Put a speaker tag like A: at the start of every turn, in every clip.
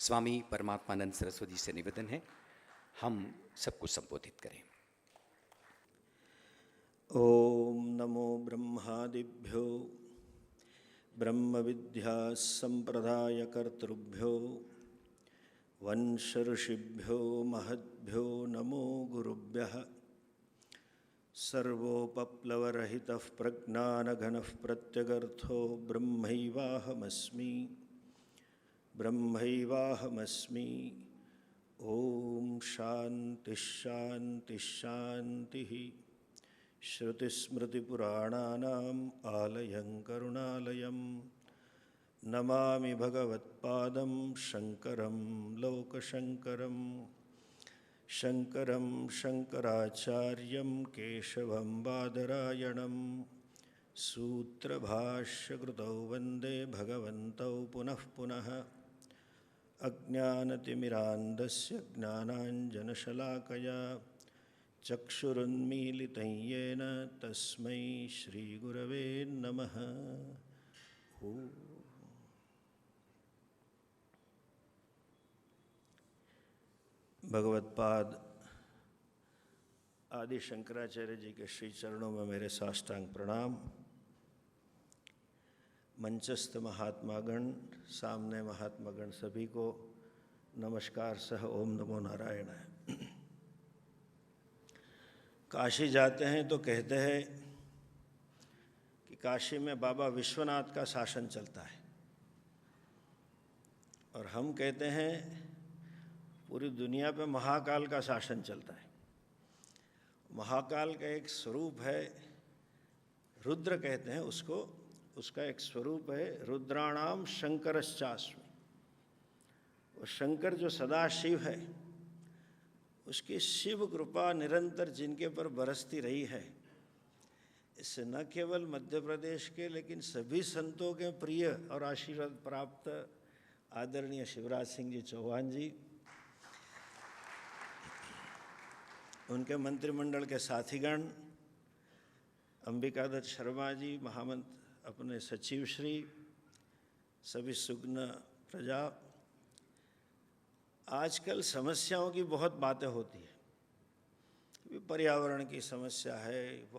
A: स्वामी परमात्मानंद सरस्वती से निवेदन है हम सबको संबोधित करें।
B: ओम नमो ब्रह्मादिभ्यो ब्रह्म विद्या संप्रदाय कर्तृभ्यो वंश ऋषिभ्यो महद्भ्यो नमो गुरुभ्यः। सर्वोपप्लवरहितः प्रज्ञानघनः प्रत्यगर्थो ब्रह्मैवाहमस्मि ब्रह्मैवाहमस्मि। ओम शांति शांति शांति। श्रुतिस्मृतिपुराणानाम् आलयं करुणालयं नमामि भगवत्पादं शंकरं लोकशंकरं। शंकरं शंकराचार्यं केशवं बादरायणं सूत्रभाष्यकृतौ वन्दे भगवन्तौ पुनः पुनः। अज्ञानतिमिरान्धस्य ज्ञानाञ्जनशलाकया चक्षुरुन्मीलितं येन तस्मै श्रीगुरवे नमः। भगवत्पाद आदि शंकराचार्य जी के श्री चरणों में मेरे साष्टांग प्रणाम। मंचस्थ महात्मागण, सामने महात्मागण सभी को नमस्कार सह ओम नमो नारायण। काशी जाते हैं तो कहते हैं कि काशी में बाबा विश्वनाथ का शासन चलता है, और हम कहते हैं पूरी दुनिया पे महाकाल का शासन चलता है। महाकाल का एक स्वरूप है, रुद्र कहते हैं उसको, उसका एक स्वरूप है रुद्राणाम शंकरश्चास्मि। वो शंकर जो सदा शिव है, उसकी शिव कृपा निरंतर जिनके पर बरसती रही है, इससे न केवल मध्य प्रदेश के लेकिन सभी संतों के प्रिय और आशीर्वाद प्राप्त आदरणीय शिवराज सिंह जी चौहान जी, उनके मंत्रिमंडल के साथीगण, अंबिकादत्त शर्मा जी महामंत्र, अपने सचिव श्री, सभी सुगन प्रजा। आजकल समस्याओं की बहुत बातें होती है। पर्यावरण की समस्या है,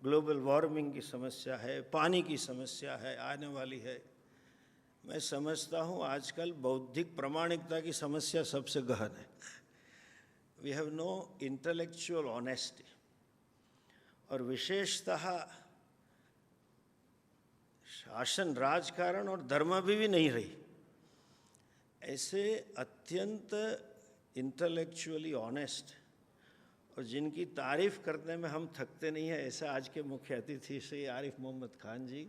B: ग्लोबल वार्मिंग की समस्या है, पानी की समस्या है, आने वाली है। मैं समझता हूँ आजकल बौद्धिक प्रामाणिकता की समस्या सबसे गहन है। We have no intellectual honesty, और विशेषतः शासन, राजकारण और धर्म भी नहीं रही। ऐसे अत्यंत इंटेलेक्चुअली ऑनेस्ट और जिनकी तारीफ करने में हम थकते नहीं हैं, ऐसे आज के मुख्य अतिथि श्री आरिफ मोहम्मद खान जी,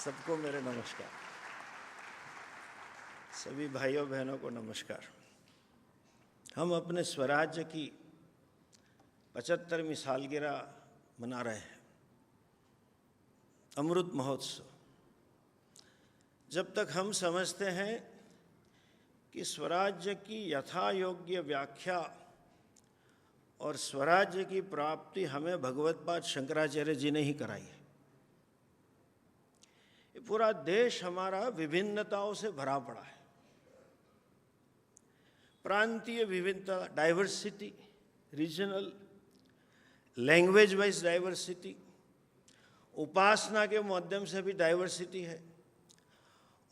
B: सबको मेरे नमस्कार। सभी भाइयों बहनों को नमस्कार। हम अपने स्वराज्य की 75वीं सालगिरह मना रहे हैं, अमृत महोत्सव। जब तक हम समझते हैं कि स्वराज्य की यथा योग्य व्याख्या और स्वराज्य की प्राप्ति हमें भगवत्पाद शंकराचार्य जी ने ही कराई है। ये पूरा देश हमारा विभिन्नताओं से भरा पड़ा है। प्रांतीय विभिन्नता, diversity, regional, language wise diversity, उपासना के माध्यम से भी डाइवर्सिटी है,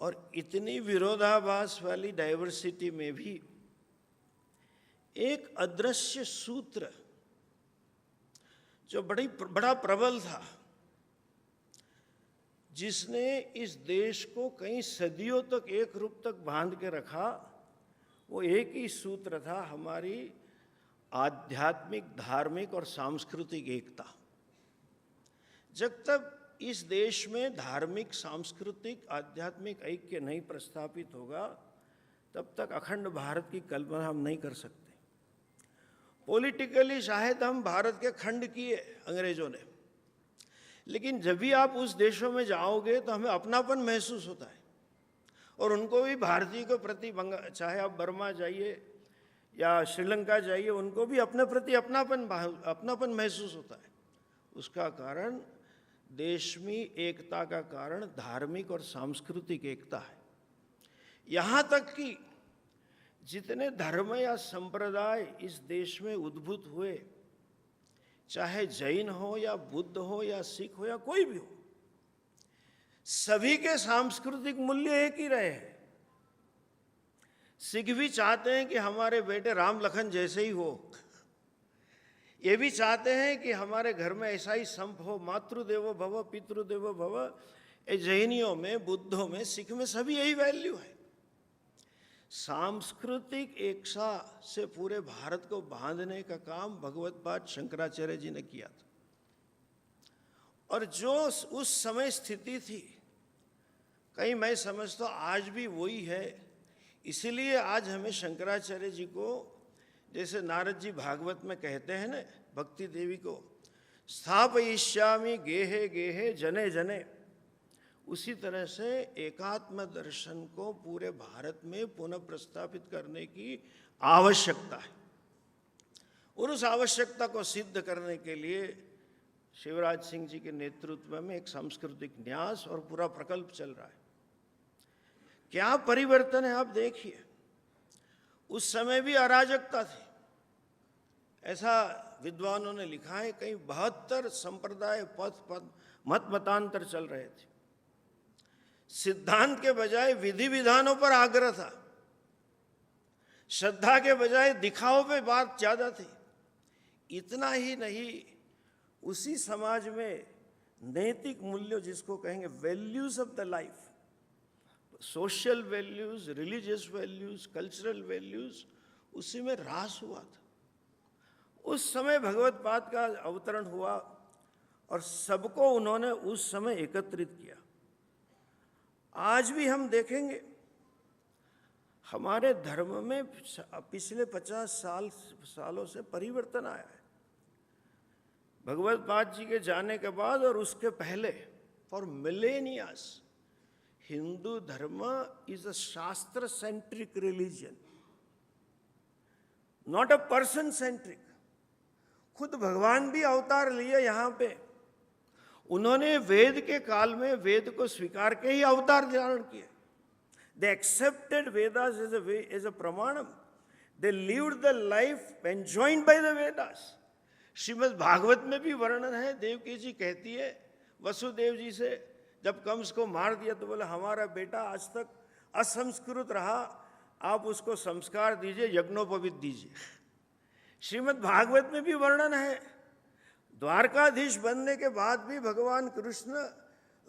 B: और इतनी विरोधाभास वाली डाइवर्सिटी में भी एक अदृश्य सूत्र जो बड़ा प्रबल था, जिसने इस देश को कई सदियों तक एक रूप तक बांध के रखा, वो एक ही सूत्र था, हमारी आध्यात्मिक, धार्मिक और सांस्कृतिक एकता। जब तक इस देश में धार्मिक, सांस्कृतिक, आध्यात्मिक ऐक्य नहीं प्रस्थापित होगा, तब तक अखंड भारत की कल्पना हम नहीं कर सकते। पॉलिटिकली शायद हम भारत के खंड किए अंग्रेजों ने, लेकिन जब भी आप उस देशों में जाओगे तो हमें अपनापन महसूस होता है, और उनको भी भारतीय के प्रति, चाहे आप बर्मा जाइए या श्रीलंका जाइए, उनको भी अपने प्रति अपनापन महसूस होता है। उसका कारण देश में एकता का कारण धार्मिक और सांस्कृतिक एकता है। यहाँ तक कि जितने धर्म या संप्रदाय इस देश में उद्भूत हुए, चाहे जैन हो या बुद्ध हो या सिख हो या कोई भी हो, सभी के सांस्कृतिक मूल्य एक ही रहे हैं। सिख भी चाहते हैं कि हमारे बेटे राम लखन जैसे ही हो, ये भी चाहते हैं कि हमारे घर में ऐसा ही संप हो, मातृदेवो भव पितृदेवो भव। ये जैनियों में, बुद्धों में, सिख में सभी यही वैल्यू है। सांस्कृतिक एकता से पूरे भारत को बांधने का काम भगवत्पाद शंकराचार्य जी ने किया था। और जो उस समय स्थिति थी, कहीं मैं समझता हूँ आज भी वही है। इसीलिए आज हमें शंकराचार्य जी को, जैसे नारद जी भागवत में कहते हैं ना भक्ति देवी को, स्थापयिष्यामि गेहे गेहे जने जने, उसी तरह से एकात्म दर्शन को पूरे भारत में पुनः प्रस्थापित करने की आवश्यकता है। और उस आवश्यकता को सिद्ध करने के लिए शिवराज सिंह जी के नेतृत्व में एक सांस्कृतिक न्यास और पूरा प्रकल्प चल रहा है। क्या परिवर्तन है आप देखिए। उस समय भी अराजकता थी, ऐसा विद्वानों ने लिखा है। कहीं 72 संप्रदाय मत मतांतर चल रहे थे। सिद्धांत के बजाय विधि विधानों पर आग्रह था, श्रद्धा के बजाय दिखाओ पे बात ज्यादा थी। इतना ही नहीं, उसी समाज में नैतिक मूल्य, जिसको कहेंगे values of the life, social values, religious values, cultural values, उसी में ह्रास हुआ था। उस समय भगवत्पाद का अवतरण हुआ और सबको उन्होंने उस समय एकत्रित किया। आज भी हम देखेंगे हमारे धर्म में पिछले 50 सालों से परिवर्तन आया है। भगवत्पाद जी के जाने के बाद और उसके पहले, फॉर मिलेनियर्स, हिंदू धर्म इज अ शास्त्र centric religion, not a person centric. खुद भगवान भी अवतार लिए यहाँ पे। उन्होंने वेद के काल में वेद को स्वीकार के ही अवतार धारण किए। They accepted Vedas as a प्रमाणम। They lived the life enjoyed by the Vedas. Shrimad Bhagavat में भी वर्णन है। देवकी जी कहती है वसुदेव जी से, जब कंस को मार दिया तो बोले हमारा बेटा आज तक असंस्कृत रहा, आप उसको संस्कार दीजिए, यज्ञोपवीत दीजिए। श्रीमद् भागवत में भी वर्णन है। द्वारकाधीश बनने के बाद भी भगवान कृष्ण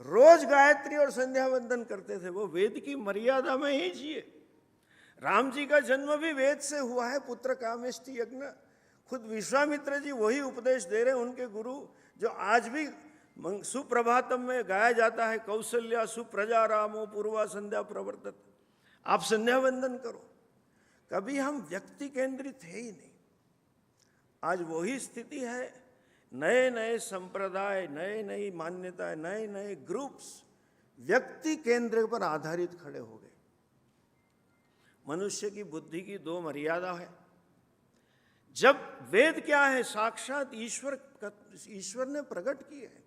B: रोज गायत्री और संध्या वंदन करते थे। वो वेद की मर्यादा में ही जिए। राम जी का जन्म भी वेद से हुआ है, पुत्र कामेष्टि यज्ञ। खुद विश्वामित्र जी वही उपदेश दे रहे हैं, उनके गुरु, जो आज भी सुप्रभातम में गाया जाता है, कौशल्या सुप्रजा रामो पूर्वा संध्या प्रवर्तत। आप संध्या वंदन करो। कभी हम व्यक्ति केंद्रित है ही नहीं। आज वही स्थिति है। नए नए संप्रदाय, नए नई मान्यताएं, नए नए ग्रुप्स व्यक्ति केंद्र पर आधारित खड़े हो गए। मनुष्य की बुद्धि की 2 मर्यादा है। जब वेद क्या है, साक्षात ईश्वर ने प्रकट किए हैं।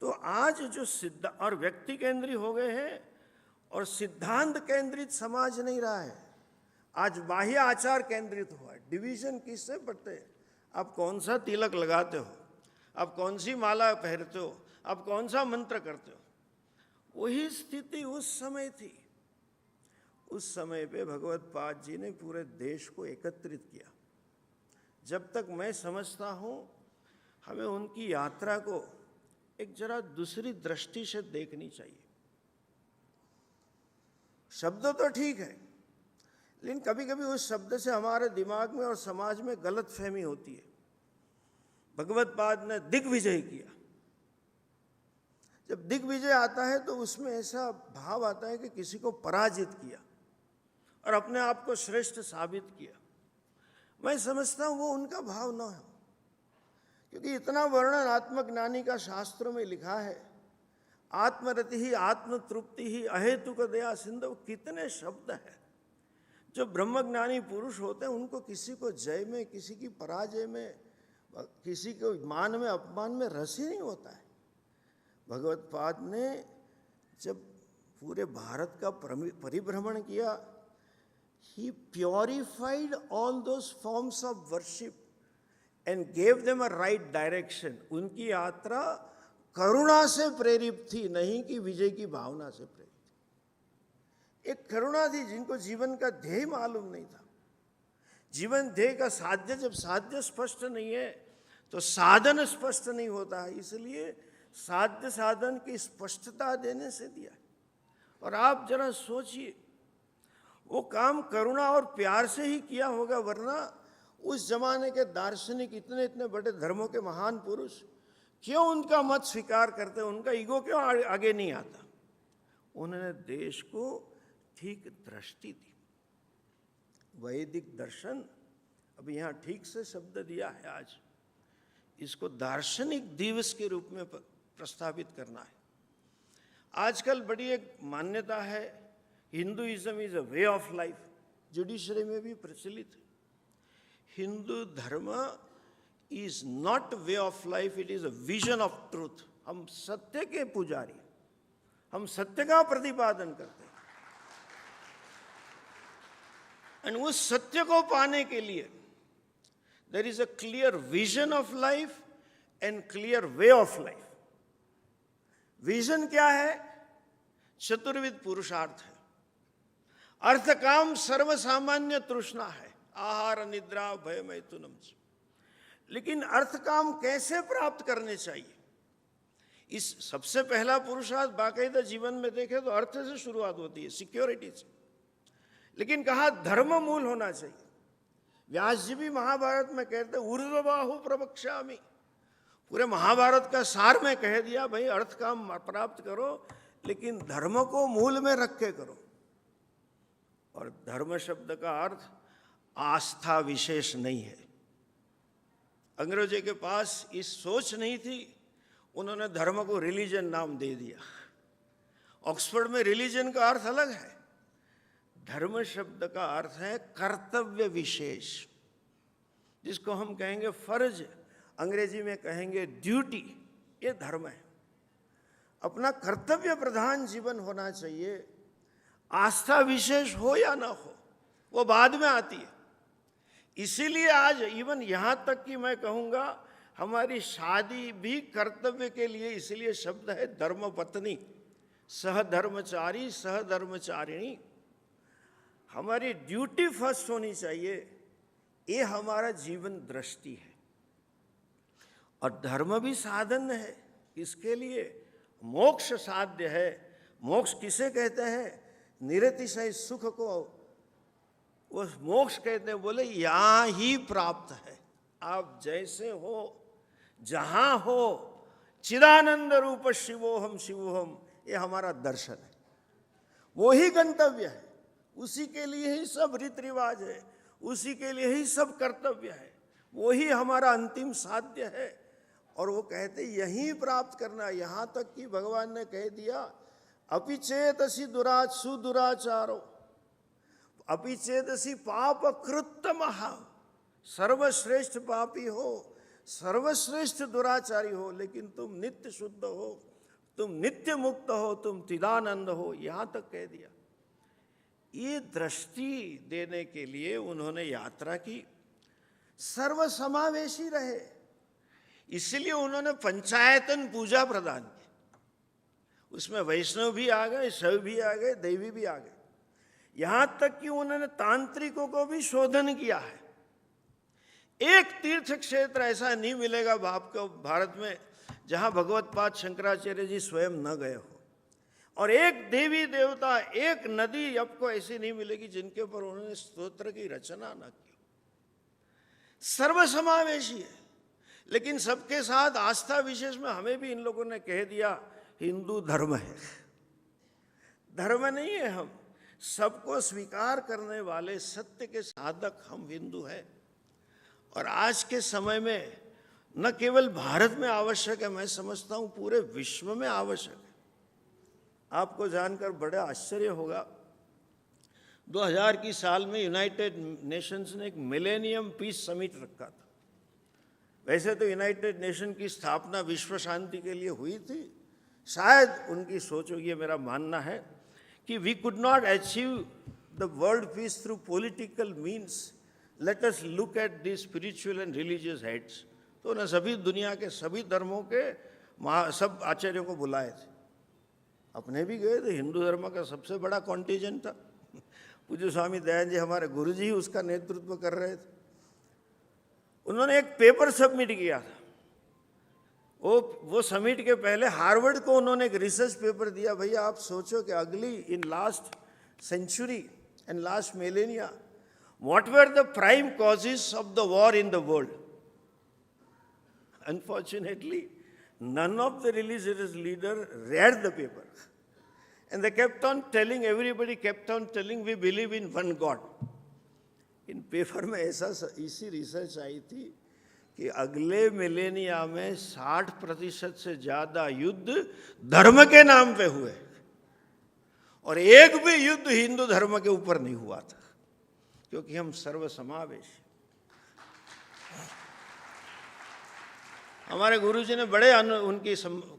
B: तो आज जो सिद्ध और व्यक्ति केंद्रित हो गए हैं और सिद्धांत केंद्रित समाज नहीं रहा है। आज बाह्य आचार केंद्रित हुआ है। डिवीजन किससे पड़ते हैं? आप कौन सा तिलक लगाते हो, आप कौन सी माला पहनते हो, आप कौन सा मंत्र करते हो। वही स्थिति उस समय थी। उस समय पे भगवत्पाद जी ने पूरे देश को एकत्रित किया। जब तक मैं समझता हूँ, हमें उनकी यात्रा को एक जरा दूसरी दृष्टि से देखनी चाहिए। शब्द तो ठीक है, लेकिन कभी कभी उस शब्द से हमारे दिमाग में और समाज में गलत फहमी होती है। भगवत्पाद ने दिग्विजय किया। जब दिग्विजय आता है तो उसमें ऐसा भाव आता है कि किसी को पराजित किया और अपने आप को श्रेष्ठ साबित किया। मैं समझता हूँ वो उनका भाव न हो, क्योंकि इतना वर्णन आत्मज्ञानी का शास्त्रों में लिखा है। आत्मरति ही आत्मतृप्ति ही अहेतुक दया सिंधु। कितने शब्द हैं। जो ब्रह्मज्ञानी पुरुष होते हैं उनको किसी को जय में, किसी की पराजय में, किसी को मान में, अपमान में रस ही नहीं होता है। भगवत्पाद ने जब पूरे भारत का परिभ्रमण किया, he purified all those forms of worship and gave them a right direction. उनकी यात्रा करुणा से प्रेरित थी, नहीं कि विजय की भावना से प्रेरित। एक करुणा थी, जिनको जीवन का ध्येय मालूम नहीं था। जीवन ध्येय का साध्य, जब साध्य स्पष्ट नहीं है तो साधन स्पष्ट नहीं होता है, इसलिए साध्य साधन की स्पष्टता देने से दिया। और आप जरा सोचिए, वो काम करुणा और प्यार से ही किया होगा, वरना उस जमाने के दार्शनिक, इतने इतने बड़े धर्मों के महान पुरुष क्यों उनका मत स्वीकार करते, उनका ईगो क्यों आगे नहीं आता? उन्होंने देश को ठीक दृष्टि दी। वैदिक दर्शन, अब यहाँ ठीक से शब्द दिया है, आज इसको दार्शनिक दिवस के रूप में प्रस्तावित करना है। आजकल बड़ी एक मान्यता है, Hinduism is a way of life, judiciary में भी प्रचलित है। हिंदू धर्म is not way of life, it is a vision of truth. हम सत्य के पुजारी, हम सत्य का प्रतिपादन करते हैं, और उस सत्य को पाने के लिए there is a clear vision of life and clear way of life. Vision क्या है? चतुर्विध पुरुषार्थ है। अर्थ काम सर्व सामान्य तृष्णा है, आहार निद्रा भय मैथुनम। लेकिन अर्थ काम कैसे प्राप्त करने चाहिए, इस सबसे पहला पुरुषार्थ बाकायदा जीवन में देखें तो अर्थ से शुरुआत होती है, सिक्योरिटी से। लेकिन कहा धर्म मूल होना चाहिए। व्यास जी भी महाभारत में कहते ऊर्ध्वबाहु प्रवक्ष्यामि, पूरे महाभारत का सार में कह दिया, भाई अर्थ काम प्राप्त करो लेकिन धर्म को मूल में रख के करो। और धर्म शब्द का अर्थ आस्था विशेष नहीं है। अंग्रेजों के पास इस सोच नहीं थी, उन्होंने धर्म को रिलीजन नाम दे दिया। ऑक्सफोर्ड में रिलीजन का अर्थ अलग है, धर्म शब्द का अर्थ है कर्तव्य विशेष, जिसको हम कहेंगे फर्ज, अंग्रेजी में कहेंगे ड्यूटी। ये धर्म है। अपना कर्तव्य प्रधान जीवन होना चाहिए। आस्था विशेष हो या ना हो, वो बाद में आती है। इसीलिए आज इवन यहाँ तक कि मैं कहूँगा हमारी शादी भी कर्तव्य के लिए, इसलिए शब्द है धर्मपत्नी, सहधर्मचारी सहधर्मचारिणी। हमारी ड्यूटी फर्स्ट होनी चाहिए, ये हमारा जीवन दृष्टि है। और धर्म भी साधन है, इसके लिए मोक्ष साध्य है। मोक्ष किसे कहते हैं? निरतिशय सुख को वो मोक्ष कहते हैं। बोले यहाँ ही प्राप्त है, आप जैसे हो, जहाँ हो, चिदानंद रूप शिवोहम शिवोहम, ये हमारा दर्शन है। वो ही गंतव्य है, उसी के लिए ही सब रीति रिवाज है, उसी के लिए ही सब कर्तव्य है, वो ही हमारा अंतिम साध्य है। और वो कहते यही प्राप्त करना। यहाँ तक कि भगवान ने कह दिया अपिचेतसी सुदुराचारो अपिचेतसी पाप कृतमः, सर्वश्रेष्ठ पापी हो, सर्वश्रेष्ठ दुराचारी हो, लेकिन तुम नित्य शुद्ध हो, तुम नित्य मुक्त हो, तुम चिदानंद हो, यहाँ तक कह दिया। ये दृष्टि देने के लिए उन्होंने यात्रा की, सर्वसमावेशी रहे। इसलिए उन्होंने पंचायतन पूजा प्रदान की। उसमें वैष्णव भी आ गए, शैव भी आ गए, दैवी भी आ गए। यहां तक कि उन्होंने तांत्रिकों को भी शोधन किया है। एक तीर्थ क्षेत्र ऐसा नहीं मिलेगा आपको भारत में जहां भगवत्पाद शंकराचार्य जी स्वयं न गए हो, और एक देवी देवता, एक नदी आपको ऐसी नहीं मिलेगी जिनके ऊपर उन्होंने स्तोत्र की रचना न की। सर्वसमावेशी है, लेकिन सबके साथ आस्था विशेष में हमें भी इन लोगों ने कह दिया हिंदू धर्म है। धर्म नहीं है, हम सबको स्वीकार करने वाले सत्य के साधक हम हिंदू हैं। और आज के समय में न केवल भारत में आवश्यक है, मैं समझता हूँ पूरे विश्व में आवश्यक है। आपको जानकर बड़ा आश्चर्य होगा, 2000 की साल में यूनाइटेड नेशंस ने एक मिलेनियम पीस समिट रखा था। वैसे तो यूनाइटेड नेशन की स्थापना विश्व शांति के लिए हुई थी। शायद उनकी सोच होगी, मेरा मानना है कि we could not achieve the world peace through political means, let us look at the spiritual and religious heads. तो उन्हें सभी दुनिया के सभी धर्मों के सब आचार्यों को बुलाए थे, अपने भी गए थे। हिंदू धर्म का सबसे बड़ा कॉन्टिजेंट था, पूज्य स्वामी दयानंद जी हमारे गुरुजी ही उसका नेतृत्व कर रहे थे। उन्होंने एक पेपर सबमिट किया था, वो सबमिट के पहले हार्वर्ड को उन्होंने एक रिसर्च पेपर दिया, भैया आप सोचो कि अगली in last century and last millennia what were the prime causes of the war in the world. Unfortunately none of the religious leaders read the paper, and they kept on telling, everybody kept on telling, we believe in one God. In paper में ऐसा इसी research आई थी कि अगले Melania में 60% से ज़्यादा युद्ध धर्म के नाम पे हुए, और एक भी युद्ध हिंदू धर्म के ऊपर नहीं हुआ था, क्योंकि हम सर्वसमावेशी। हमारे गुरुजी ने बड़े उनकी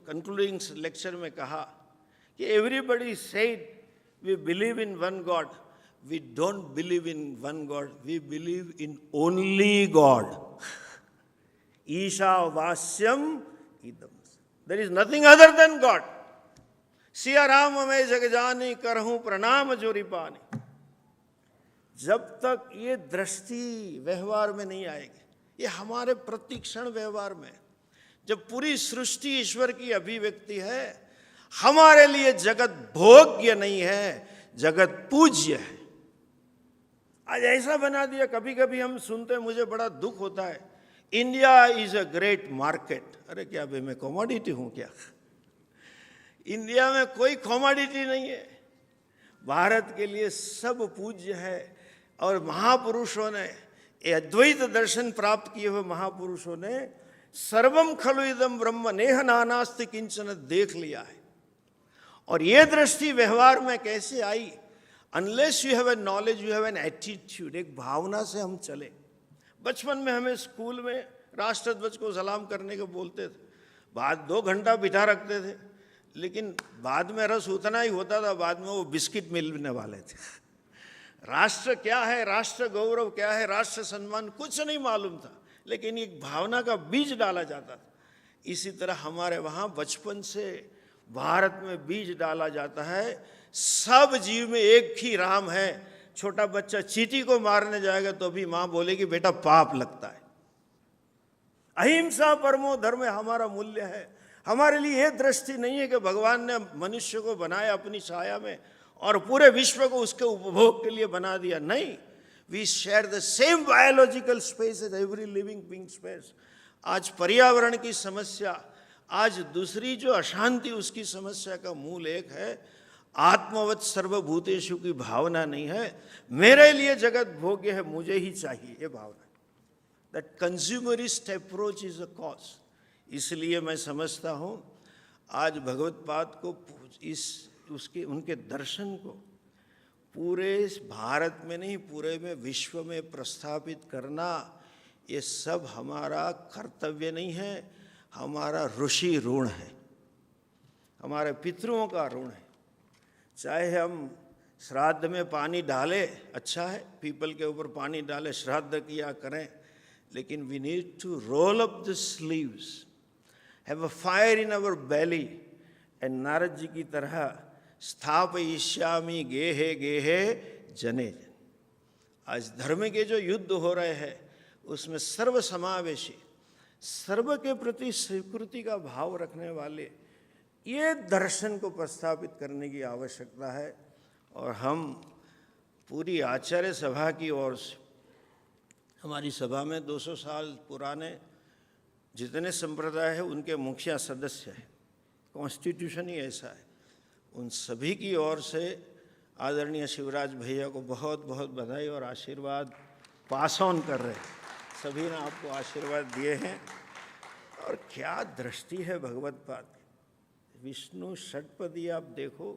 B: कंक्लूडिंग लेक्चर में कहा कि everybody said we believe in one God, we don't believe in one God, we believe in only God. ईशावास्यम इदम, there is nothing other than God. Siya Ram मैं जग जानी, करहूं प्रणाम जोरी पानी। जब तक ये दृष्टि व्यवहार में नहीं आएगी, ये हमारे प्रतिक्षण व्यवहार में, जब पूरी सृष्टि ईश्वर की अभिव्यक्ति है, हमारे लिए जगत भोग्य नहीं है, जगत पूज्य है। आज ऐसा बना दिया, कभी कभी हम सुनते हैं, मुझे बड़ा दुख होता है, India is a great market. अरे क्या भाई मैं कमोडिटी हूं क्या? इंडिया में कोई कमोडिटी नहीं है, भारत के लिए सब पूज्य है। और महापुरुषों ने, अद्वैत दर्शन प्राप्त किए हुए महापुरुषों ने सर्वम खलु इदम ब्रह्म नेह नानास्ति किंचन देख लिया है। और ये दृष्टि व्यवहार में कैसे आई? Unless you have a knowledge, you have an attitude, एक भावना से हम चले। बचपन में हमें स्कूल में राष्ट्रध्वज को सलाम करने को बोलते थे, बाद 2 घंटा बिठा रखते थे, लेकिन बाद में रस उतना ही होता था, बाद में वो बिस्किट मिलने वाले थे। राष्ट्र क्या है, राष्ट्र गौरव क्या है, राष्ट्र सम्मान कुछ नहीं मालूम था, लेकिन एक भावना का बीज डाला जाता था। इसी तरह हमारे वहाँ बचपन से भारत में बीज डाला जाता है, सब जीव में एक ही राम है। छोटा बच्चा चींटी को मारने जाएगा तो भी माँ बोलेगी बेटा पाप लगता है। अहिंसा परमो धर्म हमारा मूल्य है। हमारे लिए ये दृष्टि नहीं है कि भगवान ने मनुष्य को बनाया अपनी छाया में और पूरे विश्व को उसके उपभोग के लिए बना दिया, नहीं। We share the same biological space as every living being space. आज पर्यावरण की समस्या, आज दूसरी जो अशांति, उसकी समस्या का मूल एक है, आत्मवत् सर्वभूतेषु की भावना नहीं है। मेरे लिए जगत भोग्य है, मुझे ही चाहिए, ये भावना। That consumerist approach is a cause. इसलिए मैं समझता हूँ आज भगवत्पाद को उनके दर्शन को पूरे भारत में नहीं, पूरे में विश्व में प्रस्थापित करना, ये सब हमारा कर्तव्य नहीं है, हमारा ऋषि ऋण है, हमारे पितरों का ऋण है। चाहे हम श्राद्ध में पानी डाले, अच्छा है, पीपल के ऊपर पानी डाले, श्राद्ध किया करें, लेकिन we need to roll up the sleeves, have a fire in our belly, and Narad ji की तरह स्थापयिष्यामि गेहे गेहे जने जन। आज धर्म के जो युद्ध हो रहे हैं उसमें सर्व समावेशी, सर्व के प्रति स्वीकृति का भाव रखने वाले ये दर्शन को प्रस्थापित करने की आवश्यकता है। और हम पूरी आचार्य सभा की ओर से, हमारी सभा में 200 साल पुराने जितने संप्रदाय हैं उनके मुखिया सदस्य हैं, कॉन्स्टिट्यूशन ही ऐसा है, उन सभी की ओर से आदरणीय शिवराज भैया को बहुत बहुत बधाई और आशीर्वाद पास ऑन कर रहे हैं। सभी ने आपको आशीर्वाद दिए हैं। और क्या दृष्टि है भगवत्पाद, विष्णु षटपदी आप देखो,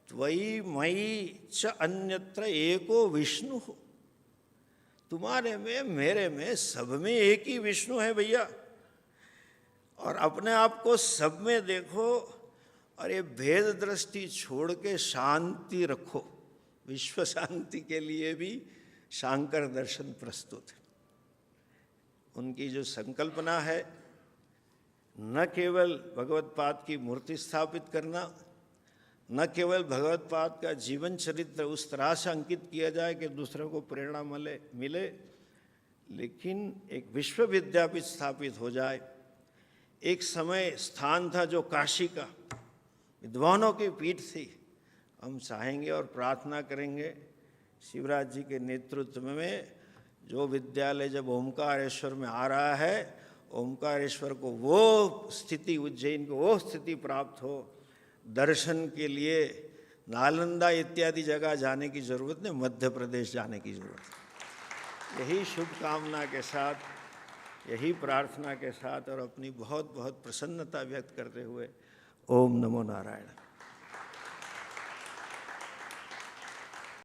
B: त्वयि मयि च अन्यत्र एको विष्णु हो। तुम्हारे में, मेरे में, सब में एक ही विष्णु है भैया। और अपने आप को सब में देखो और ये भेद दृष्टि छोड़ के शांति रखो। विश्व शांति के लिए भी शांकर दर्शन प्रस्तुत है। उनकी जो संकल्पना है, न केवल भगवत पाद की मूर्ति स्थापित करना, न केवल भगवत पाद का जीवन चरित्र उस तरह से अंकित किया जाए कि दूसरों को प्रेरणा मिले, लेकिन एक विश्व विद्यापीठ स्थापित हो जाए। एक समय स्थान था जो काशी का, विद्वानों की पीठ थी। हम चाहेंगे और प्रार्थना करेंगे शिवराज जी के नेतृत्व में जो विद्यालय जब ओमकारेश्वर में आ रहा है, ओमकारेश्वर को वो स्थिति, उज्जैन को वो स्थिति प्राप्त हो, दर्शन के लिए नालंदा इत्यादि जगह जाने की जरूरत नहीं, मध्य प्रदेश जाने की जरूरत है। यही शुभकामना के साथ, यही प्रार्थना के साथ और अपनी बहुत बहुत प्रसन्नता व्यक्त करते हुए ओम नमो नारायण।